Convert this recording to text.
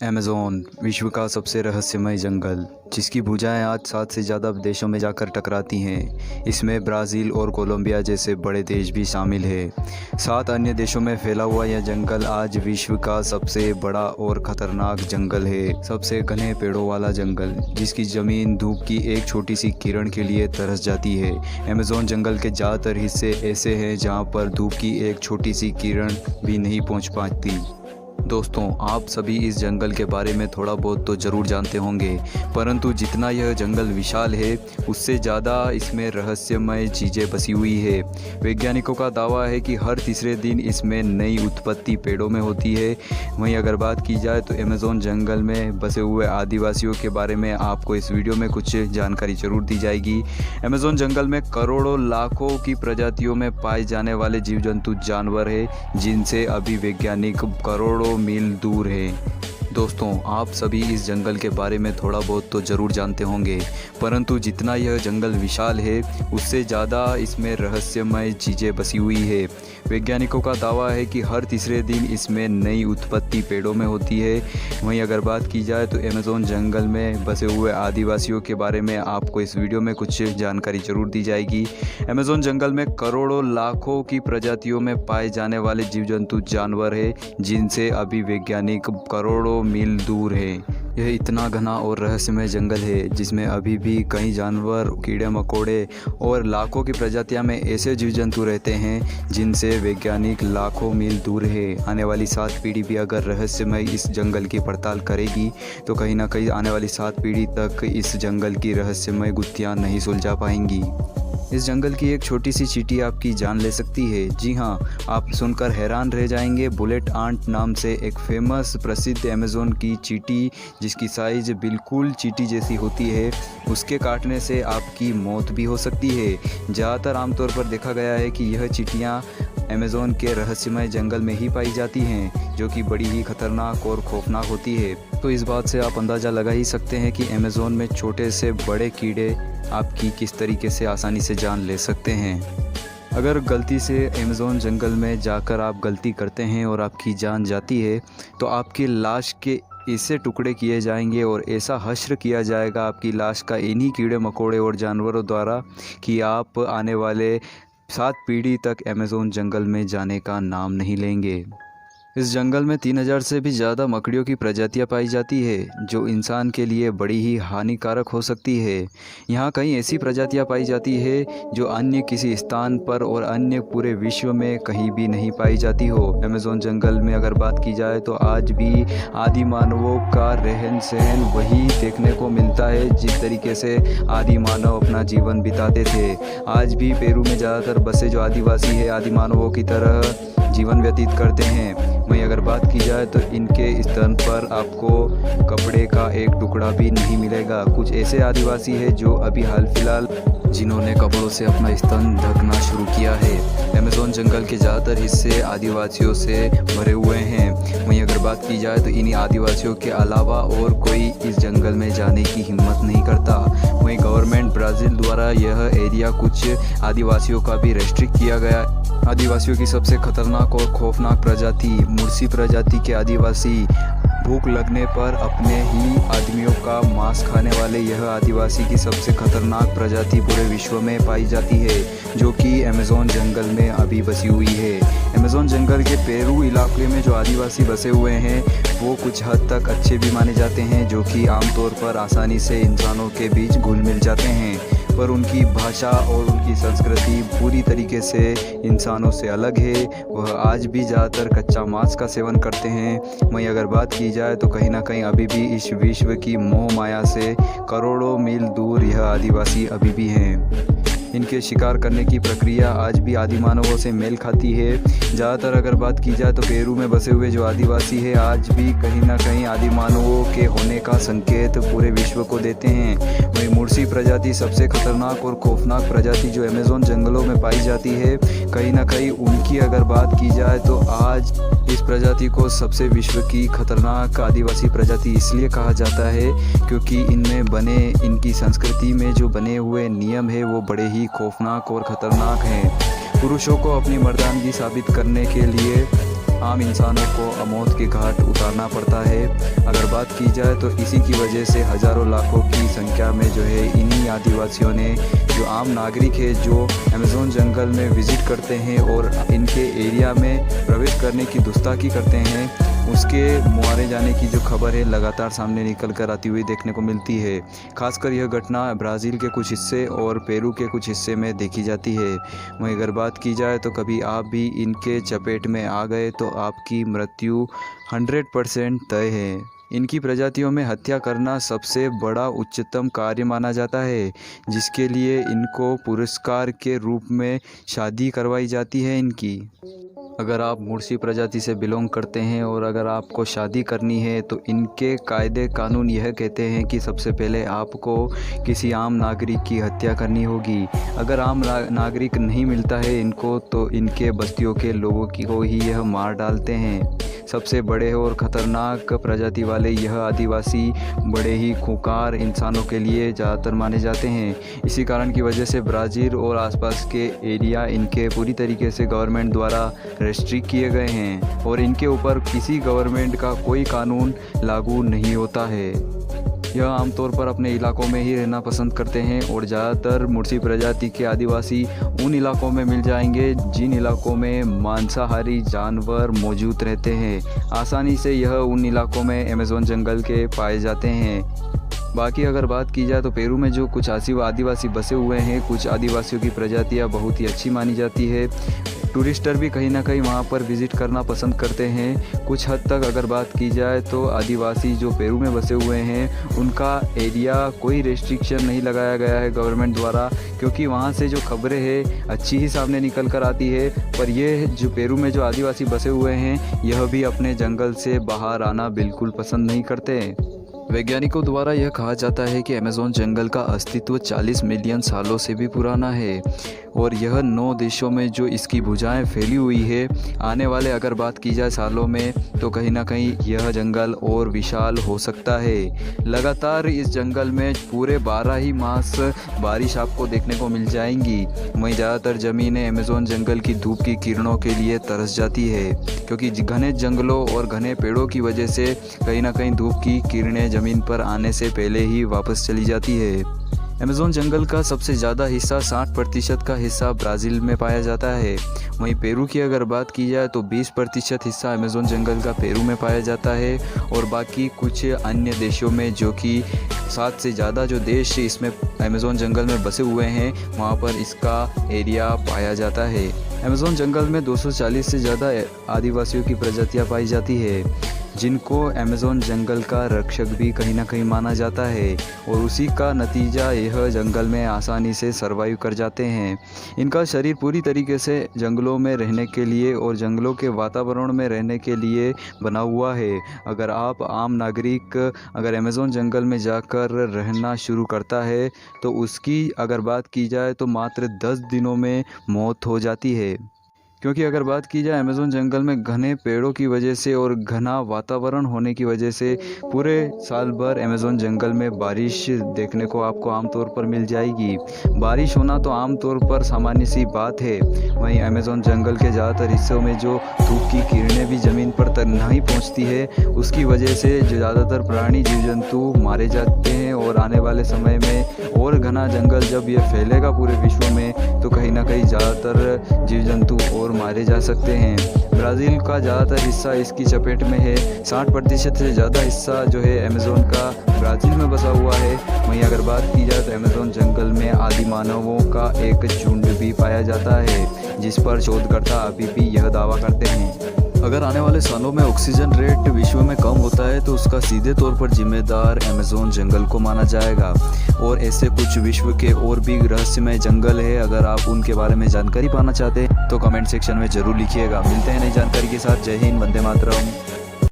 Amazon विश्व का सबसे रहस्यमय जंगल, जिसकी भुजाएं आज 7 से ज़्यादा देशों में जाकर टकराती हैं। इसमें ब्राज़ील और कोलंबिया जैसे बड़े देश भी शामिल हैं। 7 अन्य देशों में फैला हुआ यह जंगल आज विश्व का सबसे बड़ा और ख़तरनाक जंगल है। सबसे घने पेड़ों वाला जंगल, जिसकी ज़मीन धूप की एक छोटी सी किरण के लिए तरस जाती है। अमेज़न जंगल के ज़्यादातर हिस्से ऐसे हैं जहाँ पर धूप की एक छोटी सी किरण भी नहीं पहुँच पाती। दोस्तों, आप सभी इस जंगल के बारे में थोड़ा बहुत तो ज़रूर जानते होंगे, परंतु जितना यह जंगल विशाल है उससे ज़्यादा इसमें रहस्यमय चीज़ें बसी हुई है। वैज्ञानिकों का दावा है कि हर तीसरे दिन इसमें नई उत्पत्ति पेड़ों में होती है। वहीं अगर बात की जाए तो अमेज़न जंगल में बसे हुए आदिवासियों के बारे में आपको इस वीडियो में कुछ जानकारी ज़रूर दी जाएगी। अमेज़न जंगल में करोड़ों लाखों की प्रजातियों में पाए जाने वाले जीव जंतु जानवर हैं, जिनसे अभी वैज्ञानिक करोड़ों मील दूर है। दोस्तों, आप सभी इस जंगल के बारे में थोड़ा बहुत तो ज़रूर जानते होंगे, परंतु जितना यह जंगल विशाल है उससे ज़्यादा इसमें रहस्यमय चीज़ें बसी हुई है। वैज्ञानिकों का दावा है कि हर तीसरे दिन इसमें नई उत्पत्ति पेड़ों में होती है। वहीं अगर बात की जाए तो अमेज़न जंगल में बसे हुए आदिवासियों के बारे में आपको इस वीडियो में कुछ जानकारी ज़रूर दी जाएगी। अमेज़न जंगल में करोड़ों लाखों की प्रजातियों में पाए जाने वाले जीव जंतु जानवर हैं, जिनसे अभी वैज्ञानिक करोड़ों मील दूर है। यह इतना घना और रहस्यमय जंगल है जिसमें अभी भी कई जानवर, कीड़े मकोड़े और लाखों की प्रजातियां में ऐसे जीव जंतु रहते हैं जिनसे वैज्ञानिक लाखों मील दूर है। आने वाली 7 पीढ़ी भी अगर रहस्यमय इस जंगल की पड़ताल करेगी तो कहीं ना कहीं आने वाली 7 पीढ़ी तक इस जंगल की रहस्यमय गुत्थियां नहीं सुलझा पाएंगी। इस जंगल की एक छोटी सी चींटी आपकी जान ले सकती है। जी हाँ, आप सुनकर हैरान रह जाएंगे। बुलेट आंट नाम से एक फेमस प्रसिद्ध अमेज़न की चींटी, जिसकी साइज बिल्कुल चींटी जैसी होती है, उसके काटने से आपकी मौत भी हो सकती है। ज़्यादातर आमतौर पर देखा गया है कि यह चींटियाँ अमेज़न के रहस्यमय जंगल में ही पाई जाती हैं, जो कि बड़ी ही खतरनाक और खौफनाक होती है। तो इस बात से आप अंदाज़ा लगा ही सकते हैं कि अमेज़न में छोटे से बड़े कीड़े आपकी किस तरीके से आसानी से जान ले सकते हैं। अगर गलती से अमेज़न जंगल में जाकर आप गलती करते हैं और आपकी जान जाती है तो आपकी लाश के ऐसे टुकड़े किए जाएंगे और ऐसा हश्र किया जाएगा आपकी लाश का इन्हीं कीड़े मकोड़े और जानवरों द्वारा कि आप आने वाले 7 पीढ़ी तक अमेज़न जंगल में जाने का नाम नहीं लेंगे। इस जंगल में 3000 से भी ज़्यादा मकड़ियों की प्रजातियां पाई जाती है, जो इंसान के लिए बड़ी ही हानिकारक हो सकती है। यहाँ कई ऐसी प्रजातियां पाई जाती है जो अन्य किसी स्थान पर और अन्य पूरे विश्व में कहीं भी नहीं पाई जाती हो। अमेज़न जंगल में अगर बात की जाए तो आज भी आदि मानवों का रहन सहन वही देखने को मिलता है जिस तरीके से आदि मानव अपना जीवन बिताते थे। आज भी पेरू में ज़्यादातर बसे जो आदिवासी है आदि मानवों की तरह जीवन व्यतीत करते हैं। वहीं अगर बात की जाए तो इनके स्थान पर आपको कपड़े का एक टुकड़ा भी नहीं मिलेगा। कुछ ऐसे आदिवासी हैं जो अभी हाल फिलहाल जिन्होंने कपड़ों से अपना स्तन ढकना शुरू किया है। अमेज़न जंगल के ज़्यादातर हिस्से आदिवासियों से भरे हुए हैं। वहीं अगर बात की जाए तो इन्हीं आदिवासियों के अलावा और कोई इस जंगल में जाने की हिम्मत नहीं करता। वहीं गवर्नमेंट ब्राज़ील द्वारा यह एरिया कुछ आदिवासियों का भी रेस्ट्रिक्ट किया गया। आदिवासियों की सबसे खतरनाक और खौफनाक प्रजाति मुर्सी प्रजाति के आदिवासी भूख लगने पर अपने ही आदमियों का मांस खाने वाले यह आदिवासी की सबसे खतरनाक प्रजाति पूरे विश्व में पाई जाती है, जो कि अमेज़न जंगल में अभी बसी हुई है। अमेज़न जंगल के पेरू इलाके में जो आदिवासी बसे हुए हैं वो कुछ हद तक अच्छे भी माने जाते हैं, जो कि आमतौर पर आसानी से इंसानों के बीच घुल मिल जाते हैं, पर उनकी भाषा और उनकी संस्कृति पूरी तरीके से इंसानों से अलग है। वह आज भी ज़्यादातर कच्चा मांस का सेवन करते हैं। वहीं अगर बात की जाए तो कहीं ना कहीं अभी भी इस विश्व की मोह माया से करोड़ों मील दूर यह आदिवासी अभी भी हैं। इनके शिकार करने की प्रक्रिया आज भी आदि मानवों से मेल खाती है। ज़्यादातर अगर बात की जाए तो पेरू में बसे हुए जो आदिवासी है आज भी कहीं ना कहीं आदि मानवों के होने का संकेत पूरे विश्व को देते हैं। वहीं मुर्सी प्रजाति सबसे खतरनाक और खौफनाक प्रजाति जो अमेज़न जंगलों में पाई जाती है, कहीं ना कहीं उनकी अगर बात की जाए तो आज इस प्रजाति को सबसे विश्व की खतरनाक आदिवासी प्रजाति इसलिए कहा जाता है क्योंकि इनमें बने इनकी संस्कृति में जो बने हुए नियम है वो बड़े ही खौफनाक और ख़तरनाक हैं। पुरुषों को अपनी मर्दानगी साबित करने के लिए आम इंसानों को मौत के घाट उतारना पड़ता है। अगर बात की जाए तो इसी की वजह से हज़ारों लाखों की संख्या में जो है इन्हीं आदिवासियों ने, जो आम नागरिक है, जो अमेज़न जंगल में विज़िट करते हैं और इनके एरिया में प्रवेश करने की गुस्ताखी करते हैं, उसके मारे जाने की जो खबर है लगातार सामने निकल कर आती हुई देखने को मिलती है। खासकर यह घटना ब्राज़ील के कुछ हिस्से और पेरू के कुछ हिस्से में देखी जाती है। वहीं अगर बात की जाए तो कभी आप भी इनके चपेट में आ गए तो आपकी मृत्यु 100% तय है। इनकी प्रजातियों में हत्या करना सबसे बड़ा उच्चतम कार्य माना जाता है, जिसके लिए इनको पुरस्कार के रूप में शादी करवाई जाती है इनकी। अगर आप मुर्सी प्रजाति से बिलोंग करते हैं और अगर आपको शादी करनी है तो इनके कायदे कानून यह कहते हैं कि सबसे पहले आपको किसी आम नागरिक की हत्या करनी होगी। अगर आम नागरिक नहीं मिलता है इनको तो इनके बस्तियों के लोगों को ही यह मार डालते हैं। सबसे बड़े और ख़तरनाक प्रजाति वाले यह आदिवासी बड़े ही खूंखार इंसानों के लिए ज़्यादातर माने जाते हैं। इसी कारण की वजह से ब्राज़ील और आसपास के एरिया इनके पूरी तरीके से गवर्नमेंट द्वारा रेस्ट्रिक्ट किए गए हैं और इनके ऊपर किसी गवर्नमेंट का कोई कानून लागू नहीं होता है। यह आमतौर पर अपने इलाकों में ही रहना पसंद करते हैं और ज़्यादातर मुर्सी प्रजाति के आदिवासी उन इलाकों में मिल जाएंगे जिन इलाकों में मांसाहारी जानवर मौजूद रहते हैं। आसानी से यह उन इलाकों में अमेज़न जंगल के पाए जाते हैं। बाकी अगर बात की जाए तो पेरू में जो कुछ आदिवासी बसे हुए हैं, कुछ आदिवासियों की प्रजातियां बहुत ही अच्छी मानी जाती है। टूरिस्टर भी कहीं ना कहीं वहां पर विज़िट करना पसंद करते हैं। कुछ हद तक अगर बात की जाए तो आदिवासी जो पेरू में बसे हुए हैं उनका एरिया कोई रेस्ट्रिक्शन नहीं लगाया गया है गवर्नमेंट द्वारा, क्योंकि वहां से जो खबरें हैं अच्छी ही सामने निकल कर आती है। पर ये जो पेरू में जो आदिवासी बसे हुए हैं यह भी अपने जंगल से बाहर आना बिल्कुल पसंद नहीं करते। वैज्ञानिकों द्वारा यह कहा जाता है कि अमेज़न जंगल का अस्तित्व 40 मिलियन सालों से भी पुराना है और यह 9 देशों में जो इसकी भुजाएं फैली हुई है। आने वाले अगर बात की जाए सालों में तो कहीं ना कहीं यह जंगल और विशाल हो सकता है। लगातार इस जंगल में पूरे 12 ही मास बारिश आपको देखने को मिल जाएंगी। वहीं ज़्यादातर ज़मीनें अमेज़न जंगल की धूप की किरणों के लिए तरस जाती है, क्योंकि घने जंगलों और घने पेड़ों की वजह से कहीं ना कहीं धूप की किरणें ज़मीन पर आने से पहले ही वापस चली जाती है। अमेज़न जंगल का सबसे ज़्यादा हिस्सा 60% का हिस्सा ब्राज़ील में पाया जाता है। वहीं पेरू की अगर बात की जाए तो 20% हिस्सा अमेज़न जंगल का पेरू में पाया जाता है और बाकी कुछ अन्य देशों में, जो कि 7 से ज़्यादा जो देश इसमें अमेज़न जंगल में बसे हुए हैं, वहाँ पर इसका एरिया पाया जाता है। अमेज़न जंगल में 240 से ज़्यादा आदिवासियों की प्रजातियाँ पाई जाती है, जिनको अमेज़न जंगल का रक्षक भी कहीं ना कहीं माना जाता है और उसी का नतीजा यह जंगल में आसानी से सर्वाइव कर जाते हैं। इनका शरीर पूरी तरीके से जंगलों में रहने के लिए और जंगलों के वातावरण में रहने के लिए बना हुआ है। अगर आप आम नागरिक अगर अमेज़न जंगल में जाकर रहना शुरू करता है तो उसकी अगर बात की जाए तो मात्र 10 दिनों में मौत हो जाती है, क्योंकि अगर बात की जाए अमेज़न जंगल में घने पेड़ों की वजह से और घना वातावरण होने की वजह से पूरे साल भर अमेज़न जंगल में बारिश देखने को आपको आमतौर पर मिल जाएगी। बारिश होना तो आमतौर पर सामान्य सी बात है। वहीं अमेज़न जंगल के ज़्यादातर हिस्सों में जो धूप की किरणें भी ज़मीन पर तक नहीं पहुंचती है, उसकी वजह से जो ज़्यादातर प्राणी जीव जंतु मारे जाते हैं और आने वाले समय में और घना जंगल जब यह फैलेगा पूरे विश्व में तो कहीं ना कहीं ज़्यादातर जीव जंतु और मारे जा सकते हैं। ब्राज़ील का ज़्यादातर हिस्सा इसकी चपेट में है। 60% से ज़्यादा हिस्सा जो है अमेज़न का ब्राज़ील में बसा हुआ है। वहीं अगर बात की जाए तो अमेज़न जंगल में आदि मानवों का एक झुंड भी पाया जाता है, जिस पर शोधकर्ता अभी भी यह दावा करते हैं। अगर आने वाले सालों में ऑक्सीजन रेट विश्व में कम होता है तो उसका सीधे तौर पर जिम्मेदार अमेज़न जंगल को माना जाएगा। और ऐसे कुछ विश्व के और भी रहस्यमय जंगल है, अगर आप उनके बारे में जानकारी पाना चाहते हैं तो कमेंट सेक्शन में ज़रूर लिखिएगा। मिलते हैं नई जानकारी के साथ। जय हिंद, वंदे मातरम।